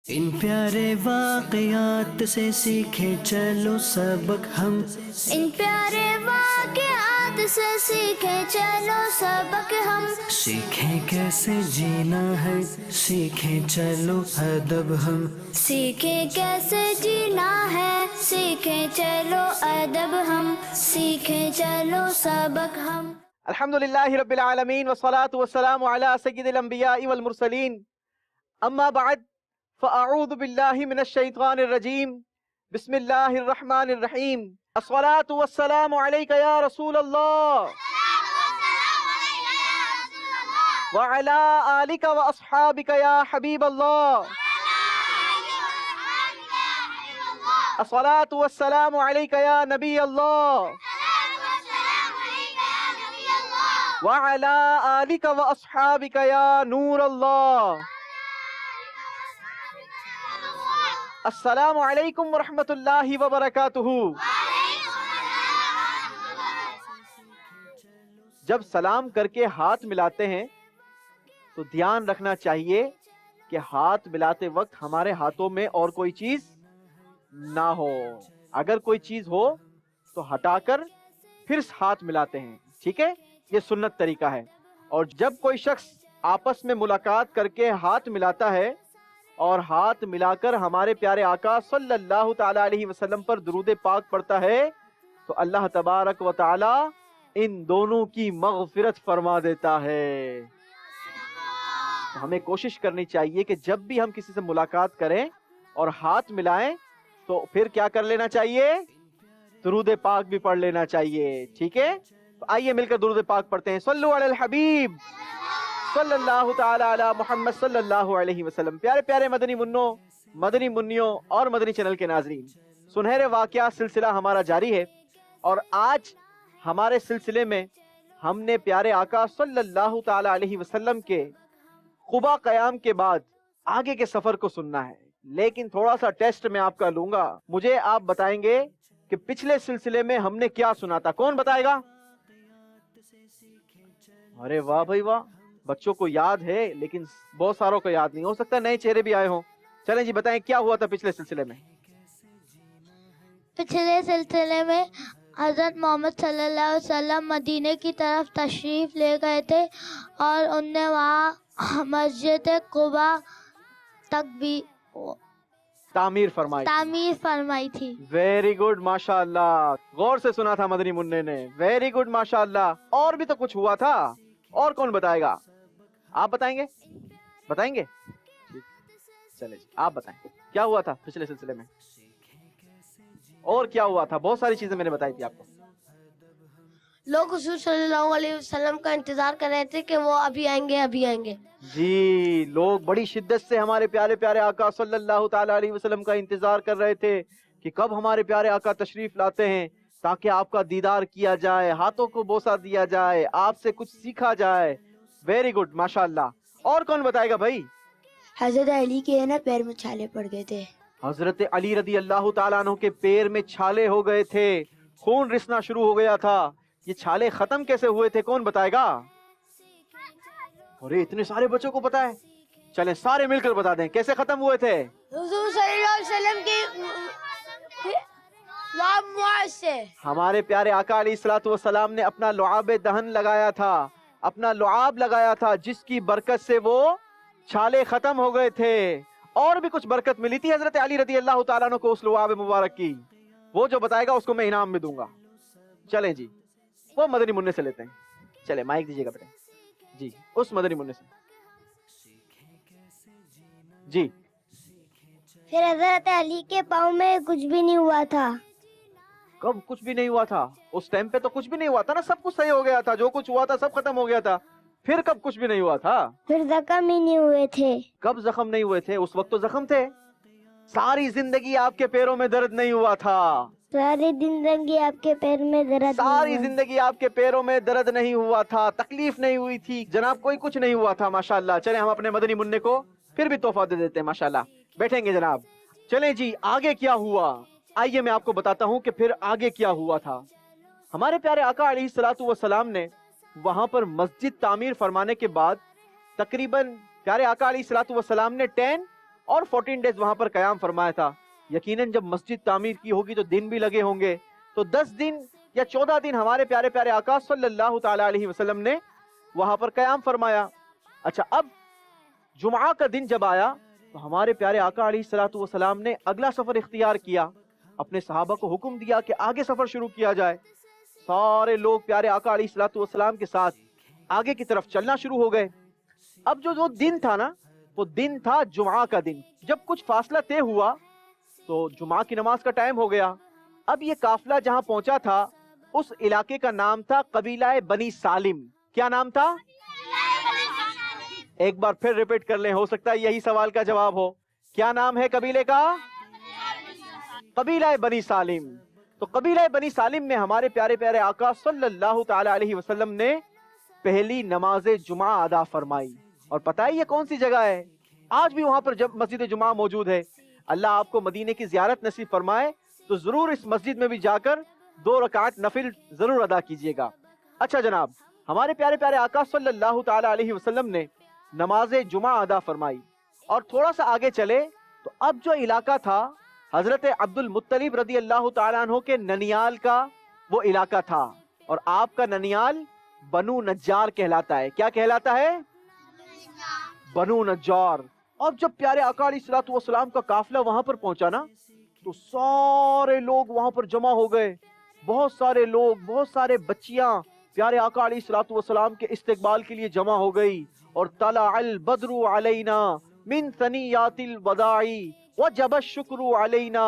ان پیارے واقعات سے سیکھیں چلو سبق ہم، ان پیارے واقعات سے سیکھیں چلو سبق ہم، سیکھیں کیسے جینا ہے، سیکھیں چلو ادب ہم، سیکھیں کیسے جینا ہے، سیکھیں چلو ادب ہم، سیکھیں چلو سبق ہم۔ الحمدللہ رب العالمین والصلاة والسلام علی سید الانبیاء والمرسلین، اما بعد فاعوذ باللہ من الشیطان الرجیم، بسم اللہ الرحمن الرحیم۔ الصلاة والسلام علیک یا رسول اللہ وعلی آلک واصحابک یا حبیب اللہ۔ الصلاة والسلام علیک یا نبی اللہ وعلی آلک واصحابک یا نور اللہ۔ السلام علیکم ورحمۃ اللہ وبرکاتہ۔ جب سلام کر کے ہاتھ ملاتے ہیں تو دھیان رکھنا چاہیے کہ ہاتھ ملاتے وقت ہمارے ہاتھوں میں اور کوئی چیز نہ ہو۔ اگر کوئی چیز ہو تو ہٹا کر پھر ہاتھ ملاتے ہیں، ٹھیک ہے؟ یہ سنت طریقہ ہے۔ اور جب کوئی شخص آپس میں ملاقات کر کے ہاتھ ملاتا ہے اور ہاتھ ملا کر ہمارے پیارے آقا صلی اللہ تعالی علیہ وسلم پر درود پاک پڑھتا ہے تو اللہ تبارک و تعالی ان دونوں کی مغفرت فرما دیتا ہے۔ تو ہمیں کوشش کرنی چاہیے کہ جب بھی ہم کسی سے ملاقات کریں اور ہاتھ ملائیں تو پھر کیا کر لینا چاہیے؟ درود پاک بھی پڑھ لینا چاہیے، ٹھیک ہے؟ تو آئیے مل کر درود پاک پڑھتے ہیں۔ صلو علی الحبیب صلی اللہ تعالی علی محمد صلی اللہ علیہ وسلم۔ پیارے پیارے مدنی منوں، مدنی منیوں اور مدنی چینل کے ناظرین، سنہرے واقعات سلسلہ ہمارا جاری ہے، اور آج ہمارے سلسلے میں ہم نے پیارے آقا صلی اللہ تعالی علیہ وسلم کے قباء قیام کے بعد آگے کے سفر کو سننا ہے۔ لیکن تھوڑا سا ٹیسٹ میں آپ کا لوں گا، مجھے آپ بتائیں گے کہ پچھلے سلسلے میں ہم نے کیا سنا تھا؟ کون بتائے گا؟ ارے واہ بھائی واہ، بچوں کو یاد ہے لیکن بہت ساروں کو یاد نہیں، ہو سکتا ہے نئے چہرے بھی آئے ہوں۔ چلیں جی بتائیں کیا ہوا تھا پچھلے سلسلے میں؟ پچھلے سلسلے میں حضرت محمد صلی اللہ علیہ وسلم مدینے کی طرف تشریف لے گئے تھے اور ان نے وہاں مسجد قباء تک بھی تعمیر فرمائی تھی۔ ویری گڈ، ماشاء اللہ، غور سے سنا تھا مدنی منع نے، ویری گڈ ماشاء اللہ۔ اور بھی تو کچھ ہوا تھا، اور کون بتائے گا؟ آپ بتائیں گے؟ بتائیں گے؟ چلے جی آپ بتائیں کیا ہوا تھا پچھلے سلسلے میں، اور کیا ہوا تھا؟ بہت ساری چیزیں میں نے بتائی تھی آپ کو۔ لوگ حضور صلی اللہ علیہ وسلم کا انتظار کر رہے تھے کہ وہ ابھی آئیں گے ابھی آئیں گے۔ جی، لوگ بڑی شدت سے ہمارے پیارے پیارے آقا صلی اللہ تعالی علیہ وسلم کا انتظار کر رہے تھے کہ کب ہمارے پیارے آقا تشریف لاتے ہیں تاکہ آپ کا دیدار کیا جائے، ہاتھوں کو بوسہ دیا جائے، آپ سے کچھ سیکھا جائے۔ ویری گڈ ماشاء اللہ۔ اور کون بتائے گا بھائی؟ حضرت علی کے نا پیر میں چھالے پڑ گئے تھے۔ حضرت علی رضی اللہ تعالیٰ عنہ کے پیر میں چھالے ہو گئے تھے، خون رسنا شروع ہو گیا تھا۔ یہ چھالے ختم کیسے ہوئے تھے؟ کون بتائے گا؟ ارے اتنے سارے بچوں کو پتا ہے، چلیں سارے مل کر بتا دیں کیسے ختم ہوئے تھے۔ حضور صلی اللہ علیہ وسلم کی لعاب معاذ سے ہمارے پیارے آقا علیہ الصلوۃ والسلام نے اپنا لعاب دہن لگایا تھا، اپنا لعاب لگایا تھا، جس کی برکت سے وہ چھالے ختم ہو گئے تھے۔ اور بھی کچھ برکت ملی تھی حضرت علی رضی اللہ تعالیٰ عنہ کو اس لعاب مبارک کی، وہ جو بتائے گا اس کو میں انعام میں دوں گا۔ چلیں جی وہ مدنی منع سے لیتے ہیں، چلیں مائک دیجیے گا بیٹے جی، اس مدنی منع سے جی۔ پھر حضرت علی کے پاؤں میں کچھ بھی نہیں ہوا تھا۔ کب کچھ بھی نہیں ہوا تھا؟ اس ٹائم پہ تو کچھ بھی نہیں ہوا تھا نا، سب کچھ صحیح ہو گیا تھا، جو کچھ ہوا تھا سب ختم ہو گیا تھا۔ پھر کب کچھ بھی نہیں ہوا تھا؟ پھر زخم ہی نہیں ہوئے تھے۔ کب زخم نہیں ہوئے تھے؟ اس وقت تو زخم تھے۔ ساری زندگی آپ کے پیروں میں درد نہیں ہوا تھا، ساری زندگی آپ کے پیر میں درد ساری زندگی آپ کے پیروں میں درد نہیں ہوا تھا، تکلیف نہیں ہوئی تھی جناب، کوئی کچھ نہیں ہوا تھا ماشاءاللہ۔ چلیں ہم اپنے مدنی منع کو پھر بھی تحفہ دے دیتے ہیں ماشاءاللہ۔ بیٹھیں گے جناب؟ چلیں جی آگے کیا ہوا، آئیے میں آپ کو بتاتا ہوں کہ پھر آگے کیا ہوا تھا۔ ہمارے پیارے آقا علیہ الصلوۃ والسلام نے وہاں پر مسجد تعمیر فرمانے کے بعد تقریباً پیارے آقا علیہ الصلوۃ والسلام نے 10 اور 14 ڈیز وہاں پر قیام فرمایا تھا. یقیناً جب مسجد تعمیر کی ہوگی تو دن بھی لگے ہوں گے, تو 10 دن یا 14 دن ہمارے پیارے پیارے آقا صلی اللہ تعالی علیہ وسلم نے وہاں پر قیام فرمایا. اچھا, اب جمعہ کا دن جب آیا تو ہمارے پیارے آقا علیہ الصلوۃ والسلام نے اگلا سفر اختیار کیا. اپنے صحابہ کو حکم دیا کہ آگے سفر شروع کیا جائے. سارے لوگ پیارے آقا علیہ الصلوۃ والسلام کے ساتھ آگے کی طرف چلنا شروع ہو گئے. اب جو دن تھا نا, وہ دن تھا جمعہ کا دن. جب کچھ فاصلہ طے ہوا تو جمعہ کی نماز کا ٹائم ہو گیا. اب یہ قافلہ جہاں پہنچا تھا اس علاقے کا نام تھا قبیلہ بنی سالم. کیا نام تھا؟ ایک بار پھر ریپیٹ کر لیں, ہو سکتا ہے یہی سوال کا جواب ہو. کیا نام ہے قبیلے کا؟ قبیلہ بنی سالم. تو قبیلہ بنی سالم میں ہمارے پیارے پیارے آقا صلی اللہ تعالی علیہ وسلم نے پہلی نماز جمعہ ادا فرمائی. اور پتہ ہے یہ کون سی جگہ ہے؟ آج بھی وہاں پر جب مسجد جمعہ موجود ہے. اللہ آپ کو مدینے کی زیارت نصیب فرمائے تو ضرور اس مسجد میں بھی جا کر 2 رکعت نفل ضرور ادا کیجئے گا. اچھا جناب, ہمارے پیارے پیارے آقا صلی اللہ تعالی علیہ وسلم نے نماز جمعہ ادا فرمائی اور تھوڑا سا آگے چلے تو اب جو علاقہ تھا حضرت عبد المطلب رضی اللہ تعالیٰ عنہ کے ننیال کا وہ علاقہ تھا, اور آپ کا ننیال بنو نجار کہلاتا ہے. کیا کہلاتا ہے؟ بنو نجار. اب جب پیارے آقا علیہ الصلوۃ والسلام کا قافلہ وہاں پر پہنچا نا تو سارے لوگ وہاں پر جمع ہو گئے. بہت سارے لوگ, بہت سارے بچیاں پیارے آقا علیہ الصلوۃ والسلام کے استقبال کے لیے جمع ہو گئی. اور طلع البدر علینا من ثنیات الوداع وجب الشکر علینا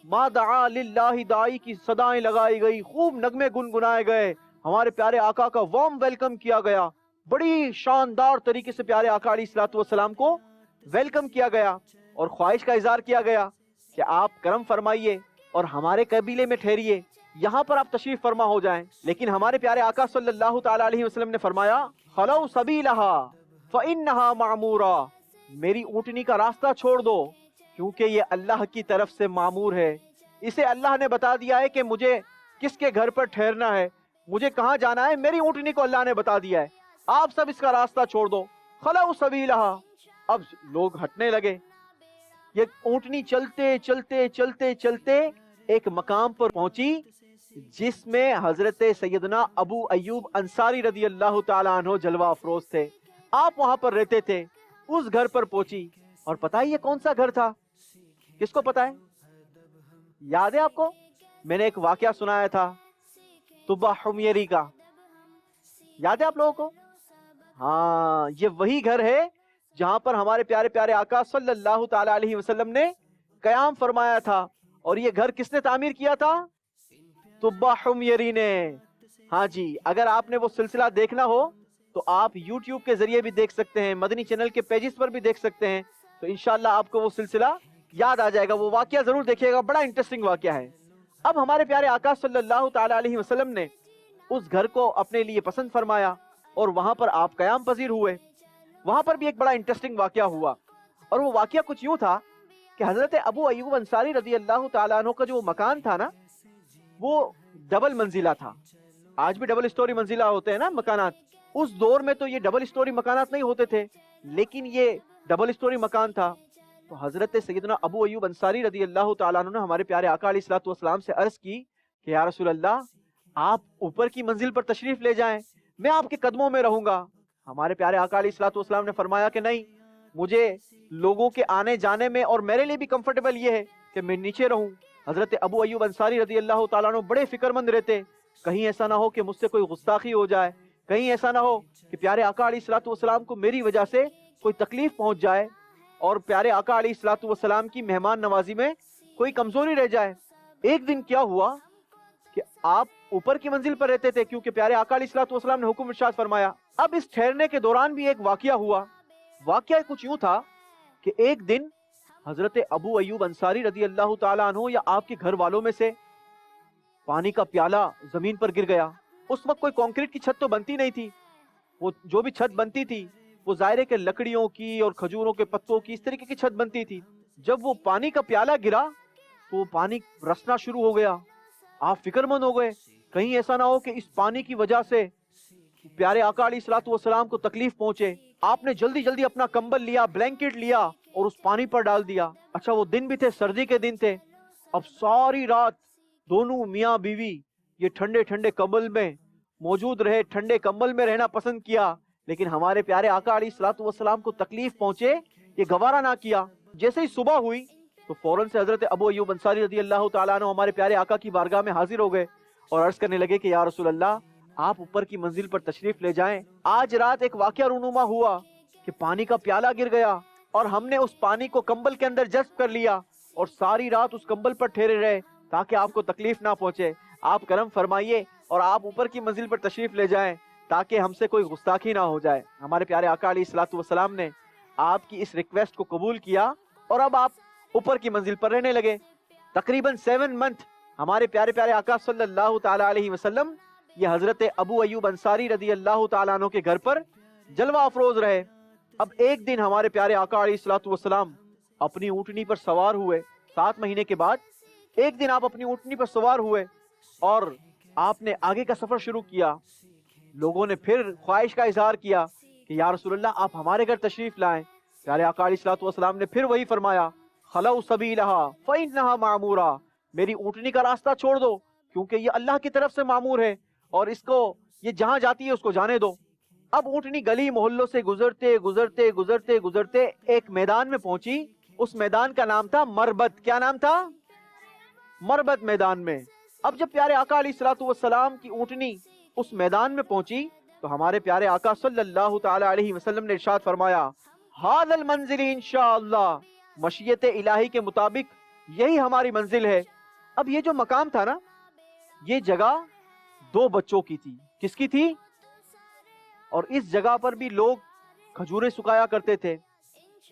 ما دعا للہ داعی کی صدائیں لگائی گئی, خوب نغمے گنگنائے گئے, ہمارے پیارے آقا کا وارم ویلکم کیا گیا. بڑی شاندار طریقے سے پیارے آقا علیہ الصلوۃ والسلام کو ویلکم کیا گیا اور خواہش کا اظہار کیا گیا کہ آپ کرم فرمائیے اور ہمارے قبیلے میں ٹھہریے, یہاں پر آپ تشریف فرما ہو جائیں. لیکن ہمارے پیارے آقا صلی اللہ تعالی علیہ وسلم نے فرمایا خلو سبیلہا فإنہا معمورا, میری اونٹنی کا راستہ چھوڑ دو کیونکہ یہ اللہ کی طرف سے معمور ہے. اسے اللہ نے بتا دیا ہے کہ مجھے کس کے گھر پر ٹھہرنا ہے, مجھے کہاں جانا ہے, میری اونٹنی کو اللہ نے بتا دیا ہے, آپ سب اس کا راستہ چھوڑ دو. خلو سبیلہا. اب لوگ ہٹنے لگے. یہ اونٹنی چلتے چلتے چلتے چلتے ایک مقام پر پہنچی جس میں حضرت سیدنا ابو ایوب انصاری رضی اللہ تعالیٰ عنہ جلوہ افروز تھے. آپ وہاں پر رہتے تھے. اس گھر پر پہنچی اور پتہ ہے یہ کون سا گھر تھا؟ کس کو پتہ ہے؟ یاد ہے آپ کو؟ میں نے ایک واقعہ سنایا تھا طبہ حمیری کا, یاد ہے آپ لوگوں کو؟ ہاں, یہ وہی گھر ہے جہاں پر ہمارے پیارے پیارے آقا صلی اللہ تعالی علیہ وسلم نے قیام فرمایا تھا. اور یہ گھر کس نے تعمیر کیا تھا؟ طبہ حمیری نے. ہاں جی, اگر آپ نے وہ سلسلہ دیکھنا ہو تو آپ یوٹیوب کے ذریعے بھی دیکھ سکتے ہیں, مدنی چینل کے پیجز پر بھی دیکھ سکتے ہیں, تو انشاءاللہ آپ کو وہ سلسلہ یاد آ جائے گا. وہ واقعہ ضرور دیکھیے گا, بڑا انٹرسٹنگ واقعہ ہے. اب ہمارے پیارے آقا صلی اللہ تعالی علیہ وسلم نے اس گھر کو اپنے لیے پسند فرمایا اور وہاں پر آپ قیام پذیر ہوئے. وہاں پر بھی ایک بڑا انٹرسٹنگ واقعہ ہوا, اور وہ واقعہ کچھ یوں تھا کہ حضرت ابو ایوب انصاری رضی اللہ تعالیٰ عنہ کا جو مکان تھا نا وہ ڈبل منزلہ تھا. آج بھی ڈبل اسٹوری منزلہ ہوتے ہیں نا مکانات. اس دور میں تو یہ ڈبل اسٹوری مکانات نہیں ہوتے تھے, لیکن یہ ڈبل اسٹوری مکان تھا. تو حضرت سیدنا ابو ایوب انصاری رضی اللہ تعالیٰ عنہ نے ہمارے پیارے آقا علیہ الصلوۃ والسلام سے عرض کی کہ یا رسول اللہ, آپ اوپر کی منزل پر تشریف لے جائیں, میں آپ کے قدموں میں رہوں گا. ہمارے پیارے آقا علیہ الصلوۃ والسلام نے فرمایا کہ نہیں, مجھے لوگوں کے آنے جانے میں اور میرے لیے بھی کمفرٹیبل یہ ہے کہ میں نیچے رہوں. حضرت ابو ایوب انصاری رضی اللہ تعالیٰ عنہ بڑے فکر مند رہتے, کہیں ایسا نہ ہو کہ مجھ سے کوئی گستاخی ہو جائے, کہیں ایسا نہ ہو کہ پیارے آقا علیہ الصلوۃ والسلام کو میری وجہ سے کوئی تکلیف پہنچ جائے اور پیارے آقا علیہ الصلوۃ والسلام کی مہمان نوازی میں کوئی کمزوری رہ جائے. ایک دن کیا ہوا کہ آپ اوپر کی منزل پر رہتے تھے کیونکہ پیارے آقا علیہ الصلوۃ والسلام نے حکم ارشاد فرمایا. اب اس ٹھہرنے کے دوران بھی ایک واقعہ ہوا. واقعہ کچھ یوں تھا کہ ایک دن حضرت ابو ایوب انصاری رضی اللہ تعالیٰ عنہ یا آپ کے گھر والوں میں سے پانی کا پیالہ زمین پر گر گیا. اس وقت کوئی کنکریٹ کی چھت تو بنتی نہیں تھی, وہ جو بھی چھت بنتی تھی وہ ظاہر ہے کہ لکڑیوں کی اور کھجوروں کے پتوں کی اس طریقے کی چھت بنتی تھی. جب وہ پانی کا پیالہ گرا تو وہ پانی رسنا شروع ہو گیا. آپ فکر مند ہو گئے کہیں ایسا نہ ہو کہ اس پانی کی وجہ سے پیارے آقا علیہ الصلوۃ والسلام کو تکلیف پہنچے. آپ نے جلدی جلدی اپنا کمبل لیا, بلینکٹ لیا اور اس پانی پر ڈال دیا. اچھا وہ دن بھی تھے، سردی کے دن تھے. اب ساری رات دونوں میاں بیوی یہ ٹھنڈے ٹھنڈے کمبل میں موجود رہے، ٹھنڈے کمبل میں رہنا پسند کیا. لیکن ہمارے پیارے آقا علیہ الصلوۃ والسلام کو تکلیف پہنچے، یہ گوارا نہ کیا. جیسے ہی صبح ہوئی تو فوراً سے حضرت ابو ایوب انصاری رضی اللہ تعالیٰ عنہ ہمارے پیارے آقا کی بارگاہ میں حاضر ہو گئے اور عرض کرنے لگے کہ یا رسول اللہ آپ اوپر کی منزل پر تشریف لے جائیں. آج رات ایک واقعہ رونما ہوا کہ پانی کا پیالہ گر گیا اور ہم نے اس پانی کو کمبل کے اندر جذب کر لیا اور ساری رات اس کمبل پر ٹھہرے رہے تاکہ آپ کو تکلیف نہ پہنچے. آپ کرم فرمائیے اور آپ اوپر کی منزل پر تشریف لے جائیں تاکہ ہم سے کوئی گستاخی نہ ہو جائے. ہمارے پیارے آقا علیہ الصلوۃ والسلام نے آپ کی اس ریکویسٹ کو قبول کیا اور اب آپ اوپر کی منزل پر رہنے لگے. تقریباً 7 منتھ ہمارے پیارے پیارے آقا صلی اللہ تعالیٰ علیہ وسلم یہ حضرت ابو ایوب انصاری رضی اللہ تعالیٰ عنہ کے گھر پر جلوہ افروز رہے. اب ایک دن ہمارے پیارے آقا علیہ الصلوۃ والسلام اپنی اونٹنی پر سوار ہوئے. 7 مہینے کے بعد ایک دن آپ اپنی اونٹنی پر سوار ہوئے اور آپ نے آگے کا سفر شروع کیا. لوگوں نے پھر خواہش کا اظہار کیا کہ یا رسول اللہ آپ ہمارے گھر تشریف لائیں. پیارے آقا علیہ الصلوۃ والسلام نے پھر وہی فرمایا خلو سبیلہا فإنہا معمورا، میری اونٹنی کا راستہ چھوڑ دو کیونکہ یہ اللہ کی طرف سے معمور ہے اور اس کو یہ جہاں جاتی ہے اس کو جانے دو. اب اونٹنی گلی محلوں سے گزرتے گزرتے گزرتے گزرتے ایک میدان میں پہنچی. اس میدان کا نام تھا مربد. کیا نام تھا؟ مربد میدان میں. اب جب پیارے آقا علیہ الصلوۃ والسلام کی اونٹنی اس میدان میں پہنچی تو ہمارے پیارے آقا صلی اللہ تعالی علیہ وسلم نے ارشاد فرمایا ھذا المنزل انشاءاللہ، مشیت الہی کے مطابق یہی ہماری منزل ہے. اب یہ جو مقام تھا نا، یہ جگہ 2 بچوں کی تھی. کس کی تھی؟ اور اس جگہ پر بھی لوگ کھجوریں سکایا کرتے تھے.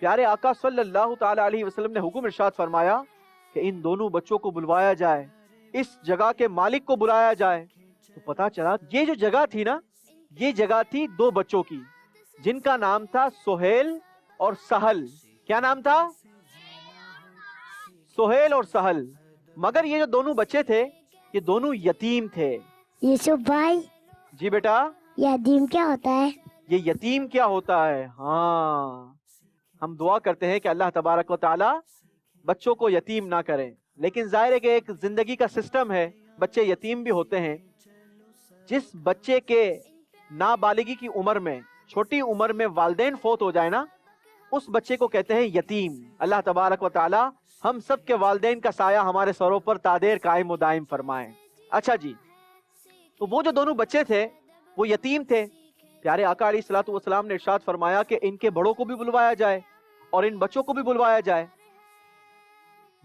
پیارے آقا صلی اللہ تعالی علیہ وسلم نے حکم ارشاد فرمایا کہ ان دونوں بچوں کو بلوایا جائے، اس جگہ کے مالک کو بلایا جائے. تو پتا چلا یہ جو جگہ تھی نا، یہ جگہ تھی 2 بچوں کی جن کا نام تھا سہیل اور سہل. کیا نام تھا؟ سہیل اور سہل. مگر یہ جو دونوں بچے تھے یہ دونوں یتیم تھے. یوسف بھائی، جی بیٹا، یتیم کیا ہوتا ہے؟ یہ یتیم کیا ہوتا ہے؟ ہاں، ہم دعا کرتے ہیں کہ اللہ تبارک و تعالی بچوں کو یتیم نہ کریں. لیکن ظاہر ہے کہ ایک زندگی کا سسٹم ہے، بچے یتیم بھی ہوتے ہیں. جس بچے کے نابالغی کی عمر میں، چھوٹی عمر میں والدین فوت ہو جائے نا، اس بچے کو کہتے ہیں یتیم. اللہ تبارک و تعالی ہم سب کے والدین کا سایہ ہمارے سروں پر تادیر قائم و دائم فرمائیں. اچھا جی، تو وہ جو دونوں بچے تھے وہ یتیم تھے. پیارے آقا علیہ الصلوۃ والسلام نے ارشاد فرمایا کہ ان کے بڑوں کو بھی بلوایا جائے اور ان بچوں کو بھی بلوایا جائے.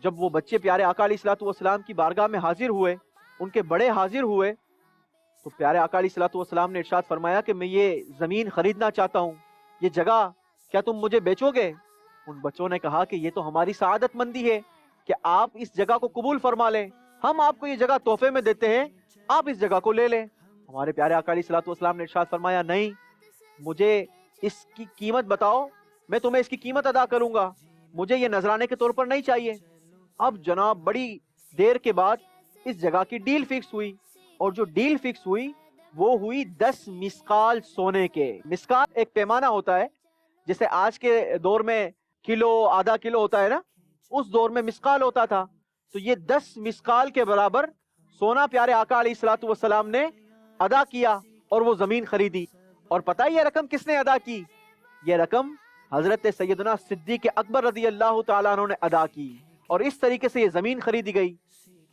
جب وہ بچے پیارے آقا علیہ الصلوۃ والسلام کی بارگاہ میں حاضر ہوئے، ان کے بڑے حاضر ہوئے، تو پیارے آقا علیہ الصلوۃ والسلام نے ارشاد فرمایا کہ میں یہ زمین خریدنا چاہتا ہوں، یہ جگہ کیا تم مجھے بیچو گے؟ ان بچوں نے کہا کہ یہ تو ہماری سعادت مندی ہے کہ آپ اس جگہ کو قبول فرما لیں، ہم آپ کو یہ جگہ تحفے میں دیتے ہیں، آپ اس جگہ کو لے لیں. ہمارے پیارے آقا علیہ الصلوۃ والسلام نے ارشاد فرمایا نہیں، مجھے اس کی قیمت بتاؤ، میں تمہیں اس کی قیمت ادا کروں گا، مجھے یہ نذرانے کے طور پر نہیں چاہیے. اب جناب بڑی دیر کے بعد اس جگہ کی ڈیل فکس ہوئی اور جو ڈیل فکس ہوئی وہ ہوئی 10 مسقال سونے کے. مسقال ایک پیمانہ ہوتا ہے، جیسے آج کے دور میں کلو آدھا کلو ہوتا ہے نا، اس دور میں مسقال ہوتا تھا. تو یہ 10 مسقال کے برابر سونا پیارے آقا علیہ الصلوۃ والسلام نے ادا کیا اور وہ زمین خریدی. اور پتہ یہ رقم کس نے ادا کی؟ یہ رقم حضرت سیدنا صدیق اکبر رضی اللہ تعالیٰ عنہ نے ادا کی اور اس طریقے سے یہ زمین خریدی گئی.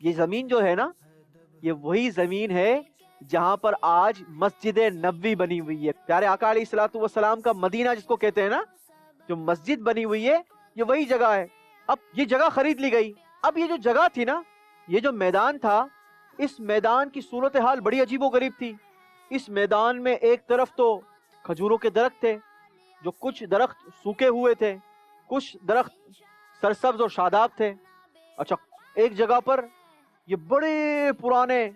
یہ زمین جو ہے نا، یہ وہی زمین ہے جہاں پر آج مسجد نبوی بنی ہوئی ہے. پیارے آقا علیہ الصلوۃ والسلام کا مدینہ جس کو کہتے ہیں نا، جو مسجد بنی ہوئی ہے، یہ وہی جگہ ہے. اب یہ جگہ خرید لی گئی. اب یہ جو جگہ تھی نا، یہ جو میدان تھا، اس میدان کی صورتحال بڑی عجیب و غریب تھی. اس میدان میں ایک طرف تو کھجوروں کے درخت تھے، جو کچھ درخت سوکے ہوئے تھے، کچھ درخت سرسبز اور شاداب تھے. اچھا، ایک جگہ پر یہ بڑے پرانے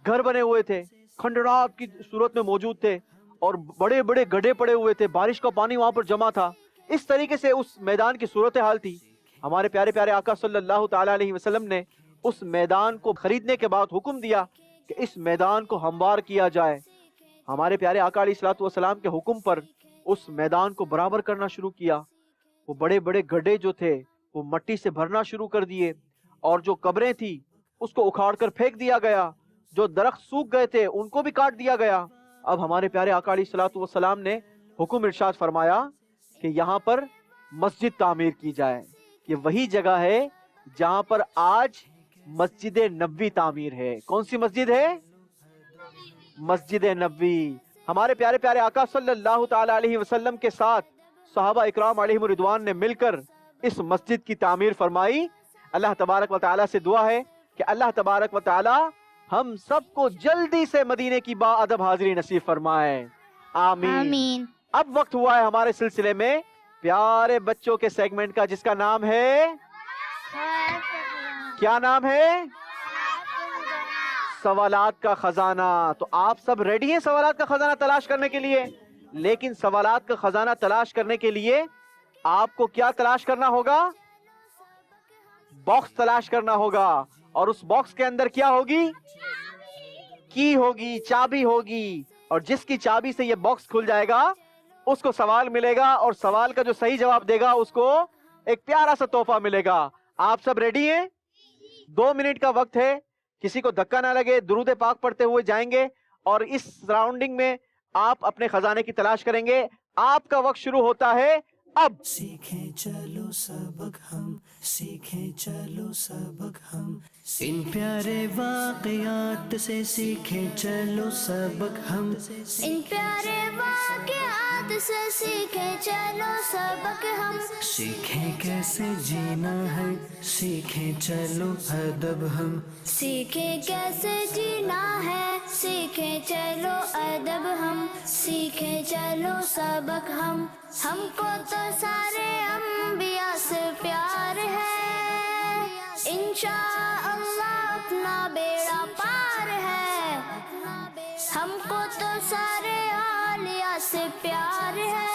گھر بنے ہوئے تھے، کھنڈرات کی صورت میں موجود تھے اور بڑے بڑے گڈھے پڑے ہوئے تھے، بارش کا پانی وہاں پر جمع تھا. اس طریقے سے اس میدان کی صورتحال تھی. ہمارے پیارے پیارے آقا صلی اللہ تعالی علیہ وسلم نے اس میدان کو خریدنے کے بعد حکم دیا کہ اس میدان کو ہموار کیا جائے. ہمارے پیارے آقا علیہ الصلوۃ والسلام کے حکم پر اس میدان کو برابر کرنا شروع کیا. وہ بڑے بڑے گڈھے جو تھے وہ مٹی سے بھرنا شروع کر دیے، اور جو قبریں تھی اس کو اکھاڑ کر پھینک دیا گیا، جو درخت سوکھ گئے تھے ان کو بھی کاٹ دیا گیا۔ اب ہمارے پیارے آقا علیہ الصلوۃ والسلام نے حکم ارشاد فرمایا کہ یہاں پر مسجد تعمیر کی جائے۔ یہ وہی جگہ ہے جہاں پر آج مسجد نبوی تعمیر ہے۔ کون سی مسجد ہے؟ مسجد نبوی۔ ہمارے پیارے پیارے آقا صلی اللہ تعالی علیہ وسلم کے ساتھ صحابہ اکرام علیہم الرضوان نے مل کر اس مسجد کی تعمیر فرمائی۔ اللہ تبارک و تعالیٰ سے دعا ہے کہ اللہ تبارک و تعالیٰ ہم سب کو جلدی سے مدینے کی با ادب حاضری نصیب فرمائے، آمین۔ آمین۔ اب وقت ہوا ہے ہمارے سلسلے میں پیارے بچوں کے سیگمنٹ کا، جس کا نام ہے، کیا نام ہے؟ سوالات کا خزانہ۔ تو آپ سب ریڈی ہیں سوالات کا خزانہ تلاش کرنے کے لیے؟ لیکن سوالات کا خزانہ تلاش کرنے کے لیے آپ کو کیا تلاش کرنا ہوگا؟ باکس تلاش کرنا ہوگا، اور اس باکس کے اندر کیا ہوگی؟ کی ہوگی، چابی ہوگی، اور جس کی چابی سے یہ باکس کھل جائے گا اس کو سوال ملے گا، اور سوال کا جو صحیح جواب دے گا اس کو ایک پیارا سا تحفہ ملے گا۔ آپ سب ریڈی ہیں؟ 2 منٹ کا وقت ہے، کسی کو دھکا نہ لگے، درود پاک پڑھتے ہوئے جائیں گے، اور اس سراؤنڈنگ میں آپ اپنے خزانے کی تلاش کریں گے۔ آپ کا وقت شروع ہوتا ہے اب۔ سیکھیں چلو سبق ہم، سیکھیں چلو سبق ہم، ان پیارے واقعات سے سیکھیں چلو سبق ہم، ان پیارے واقعات سے سیکھیں چلو سبق ہم، سیکھیں کیسے جینا ہے، سیکھیں چلو ادب ہم، سیکھیں کیسے جینا ہے، سیکھیں چلو ادب ہم، سیکھیں چلو سبق ہم کو تو سارے انبیاء سے پیار ہے، انشاءاللہ اپنا بیڑا پار ہے، ہم کو تو سارے اولیاء سے پیار ہے،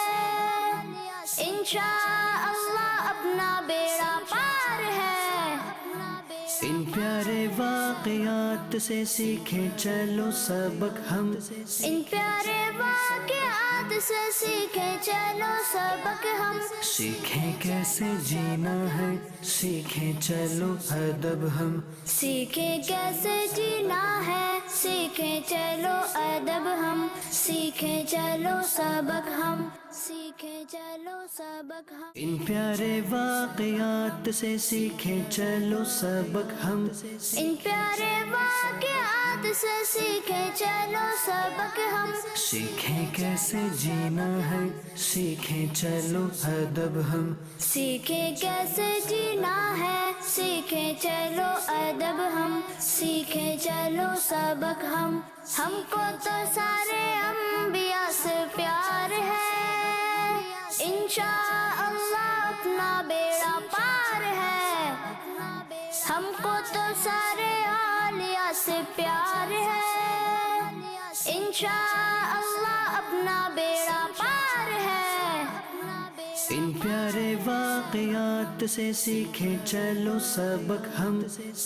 انشاءاللہ اپنا بیڑا پار ہے، ان پیارے واقعات سے سیکھیں چلو سبق ہم، ان پیارے واقعات سے سیکھیں چلو سبق ہم، سیکھیں کیسے جینا ہے، سیکھیں چلو ادب ہم، سیکھیں کیسے جینا ہے، سیکھیں چلو ادب ہم، سیکھیں چلو سبق ہم، سیکھیں چلو سبق ہم، ان پیارے واقعات سے سیکھیں چلو سبق ہم، ان پیارے واقعات سے سیکھیں چلو سبق ہم، سیکھیں کیسے جینا ہے، سیکھیں چلو ادب ہم، سیکھیں کیسے جینا ہے، سیکھیں چلو ادب ہم، سیکھیں چلو سبق ہم کو تو سارے انبیاء سے پیار ہے، انشاءاللہ اپنا بیڑا پار ہے، ہم کو تو سارے اولیاء سے پیار ہے، انشاءاللہ اپنا بیڑا پار ہے، ان پیارے واقعات سے سیکھیں چلو سبق ہم،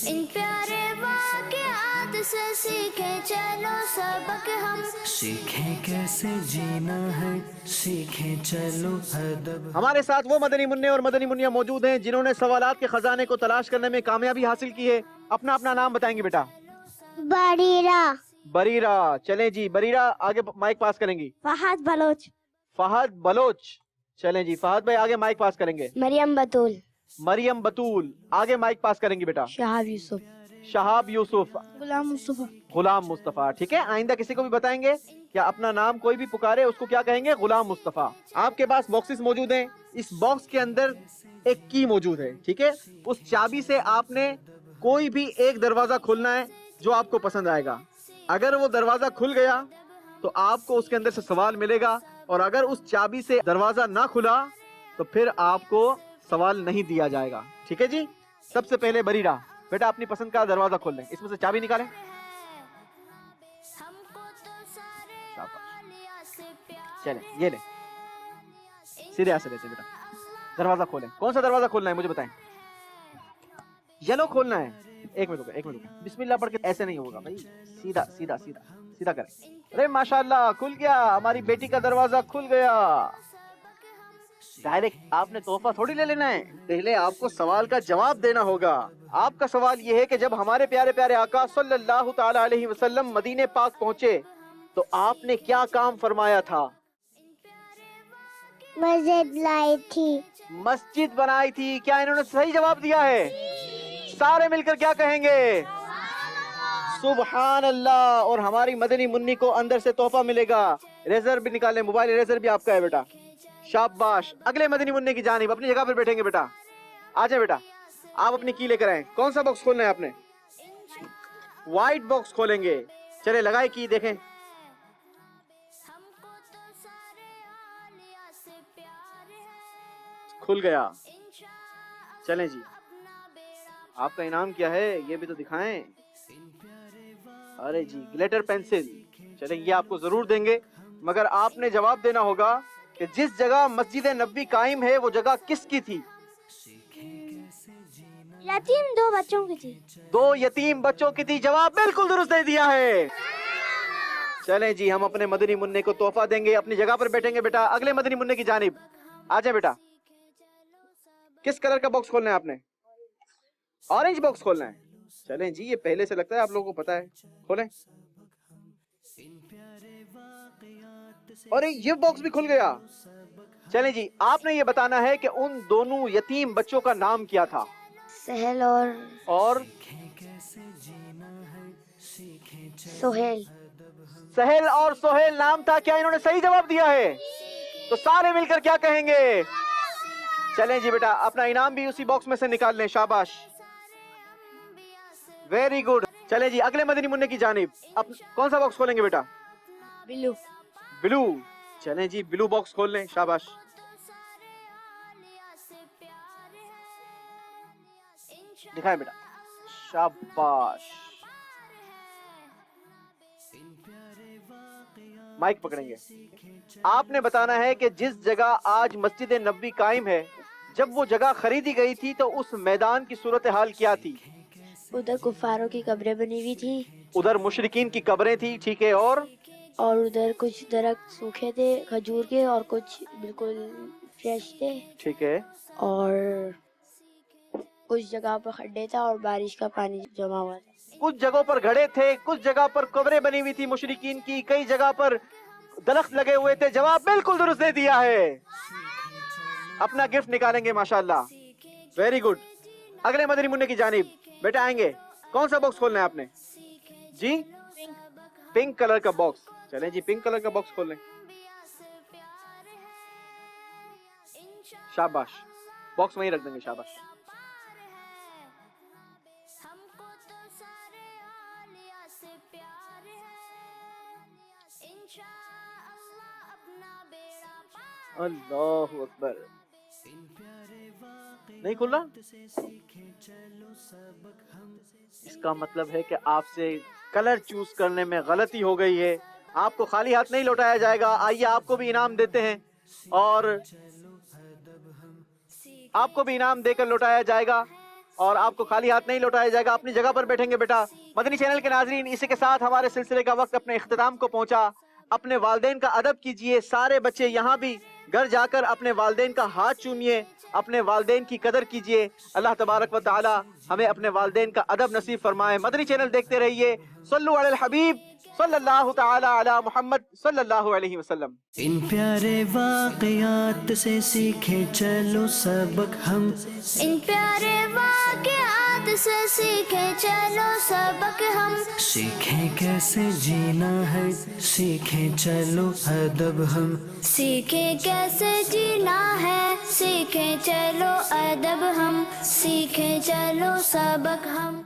ان پیارے واقعات سے سیکھیں چلو سبق ہم، سیکھیں کیسے جینا ہے، سیکھیں چلو ادب۔ ہمارے ساتھ وہ مدنی منع اور مدنی منیا موجود ہیں جنہوں نے سوالات کے خزانے کو تلاش کرنے میں کامیابی حاصل کی ہے۔ اپنا اپنا نام بتائیں گے بیٹا۔ بریرہ، بریرہ، چلیں جی بریرہ آگے مائک پاس کریں گی۔ فہد بلوچ، فہد بلوچ، چلیں جی فہد بھائی آگے مائک پاس کریں گے۔ مریم بطول، مریم بطول آگے مائک پاس کریں گی بیٹا۔ شہاب یوسف، شہاب یوسف، غلام مصطفیٰ، غلام مصطفیٰ۔ ٹھیک ہے، آئندہ کسی کو بھی بتائیں گے کیا اپنا نام کوئی بھی پکارے اس کو کیا کہیں گے؟ غلام مصطفیٰ۔ آپ کے پاس باکسز موجود ہیں، اس باکس کے اندر ایک کی موجود ہے، ٹھیک ہے، اس چابی سے آپ نے کوئی بھی ایک دروازہ کھولنا ہے جو آپ کو پسند آئے گا۔ اگر وہ دروازہ کھل گیا تو آپ کو اس کے اندر سے سوال ملے گا، اور اگر اس چابی سے دروازہ نہ کھلا تو پھر آپ کو سوال نہیں دیا جائے گا، ٹھیک ہے جی۔ سب سے پہلے بریرہ بیٹا اپنی پسند کا دروازہ کھول لیں، اس میں سے چابی نکالیں۔ ہم کو تو سارے اولیاء سے پیار، چلیں یہ لیں، سیدھے ایسے لیتے بیٹا، دروازہ کھولیں۔ کون سا دروازہ کھولنا ہے مجھے بتائیں؟ یلو کھولنا ہے۔ ایک منٹ رکیں، بسم اللہ پڑھ کے ایسے نہیں ہوگا بھائی، سیدھا سیدھا سیدھا سیدھا کریں۔ ارے ماشاءاللہ کھل گیا، ہماری بیٹی کا دروازہ کھل گیا۔ ڈائریکٹ آپ نے تحفہ تھوڑی لے لینا ہے، پہلے آپ کو سوال کا جواب دینا ہوگا۔ آپ کا سوال یہ ہے کہ جب ہمارے پیارے پیارے آقا صلی اللہ تعالی علیہ وسلم مدینے پاک پہنچے تو آپ نے کیا کام فرمایا تھا؟ مسجد لائی تھی۔ مسجد بنائی تھی۔ کیا انہوں نے صحیح جواب دیا ہے؟ سارے مل کر کیا کہیں گے؟ سبحان اللہ۔ اور ہماری مدنی منی کو اندر سے تحفہ ملے گا۔ ریزر بھی نکالیں، موبائل ریزر بھی آپ کا ہے بیٹا۔ شاباش۔ اگلے مدنی منی کی جانب اپنی جگہ پر بیٹھیں گے بیٹا، آ جائیں بیٹا، آپ اپنی کی لے کر آئیں۔ کون سا باکس کھولنا ہے آپ نے؟ وائٹ باکس کھولیں گے۔ چلے لگائے کی، دیکھیں کھل گیا۔ چلیں جی، آپ کا انعام کیا ہے یہ بھی تو دکھائیں۔ ارے جی گلیٹر پینسل، چلیں یہ آپ کو ضرور دیں گے، مگر آپ نے جواب دینا ہوگا کہ جس جگہ مسجد نبوی قائم ہے وہ جگہ کس کی تھی؟ یتیم 2 بچوں کی تھی۔ 2 یتیم بچوں کی تھی۔ جواب بالکل درست دے دیا ہے۔ چلیں جی، ہم اپنے مدنی منع کو تحفہ دیں گے۔ اپنی جگہ پر بیٹھیں گے بیٹا، اگلے مدنی منع کی جانب آ جائیں بیٹا۔ کس کلر کا باکس کھولنا ہے آپ نے؟ اورنج باکس کھولنا ہے۔ چلیں جی، یہ پہلے سے لگتا ہے آپ لوگوں کو پتا ہے، کھولیں۔ اور یہ باکس بھی کھل گیا۔ چلیں جی، آپ نے یہ بتانا ہے کہ ان دونوں یتیم بچوں کا نام کیا تھا؟ سہیل اور سہیل۔ سہیل اور سہیل نام تھا۔ کیا انہوں نے صحیح جواب دیا ہے؟ تو سارے مل کر کیا کہیں گے؟ چلیں جی بیٹا، اپنا انعام بھی اسی باکس میں سے نکال لیں۔ شاباش، ویری گڈ۔ چلیں جی، اگلے مدنی منع کی جانب کون سا باکس کھولیں گے بیٹا؟ بلو۔ بلو۔ چلیں جی، بلو باکس کھول لیں۔ شاباش، دکھائیں بیٹا۔ شاباش، مائک پکڑیں گے۔ آپ نے بتانا ہے کہ جس جگہ آج مسجد نبوی قائم ہے، جب وہ جگہ خریدی گئی تھی تو اس میدان کی صورتحال کیا تھی؟ ادھر کفاروں کی قبریں بنی ہوئی تھی، ادھر مشرکین کی قبریں تھی، ٹھیک ہے، اور ادھر کچھ درخت سوکھے تھے کھجور کے اور کچھ بالکل فریش تھے، ٹھیک ہے، اور کچھ جگہ پر کھڈے تھا اور بارش کا پانی جمع ہوا تھا۔ کچھ جگہوں پر گھڑے تھے، کچھ جگہ پر قبریں بنی ہوئی تھی مشرکین کی، کئی جگہ پر درخت لگے ہوئے تھے۔ جواب بالکل درست دے دیا ہے۔ اپنا گفٹ نکالیں گے ماشاءاللہ، ویری گڈ۔ اگلے مدنی منع کی جانب بیٹا آئیں گے۔ کون سا باکس کھولنا ہے آپ نے؟ جی پنک کلر کا باکس۔ چلیں جی، پنک کلر کا باکس کھول لیں۔ شاباش، باکس وہیں رکھ دیں گے۔ شاباش، اللہ اکبر۔ نہیں کھل رہا؟ اس کا مطلب ہے کہ آپ سے کلر چوز کرنے میں غلطی ہو گئی ہے۔ آپ کو خالی ہاتھ نہیں لوٹایا جائے گا۔ آئیے آپ کو بھی انعام دیتے ہیں، اور آپ کو بھی انعام دے کر لوٹایا جائے گا، اور آپ کو خالی ہاتھ نہیں لوٹایا جائے گا۔ اپنی جگہ پر بیٹھیں گے بیٹا۔ مدنی چینل کے ناظرین، اسی کے ساتھ ہمارے سلسلے کا وقت اپنے اختتام کو پہنچا۔ اپنے والدین کا ادب کیجئے۔ سارے بچے یہاں بھی گھر جا کر اپنے والدین کا ہاتھ چومیے، اپنے والدین کی قدر کیجئے۔ اللہ تبارک و تعالی ہمیں اپنے والدین کا ادب نصیب فرمائے۔ مدنی چینل دیکھتے رہیے۔ صلو علی الحبیب صلی اللہ تعالی علی محمد صلی اللہ علیہ وسلم۔ ان پیارے واقعات سے سیکھیں چلو سبق ہم، ان پیارے واقعات سے سیکھیں چلو سبق ہم، سیکھیں کیسے جینا ہے، سیکھیں چلو ادب ہم، سیکھیں کیسے جینا ہے، سیکھیں چلو ادب ہم، سیکھیں چلو سبق ہم۔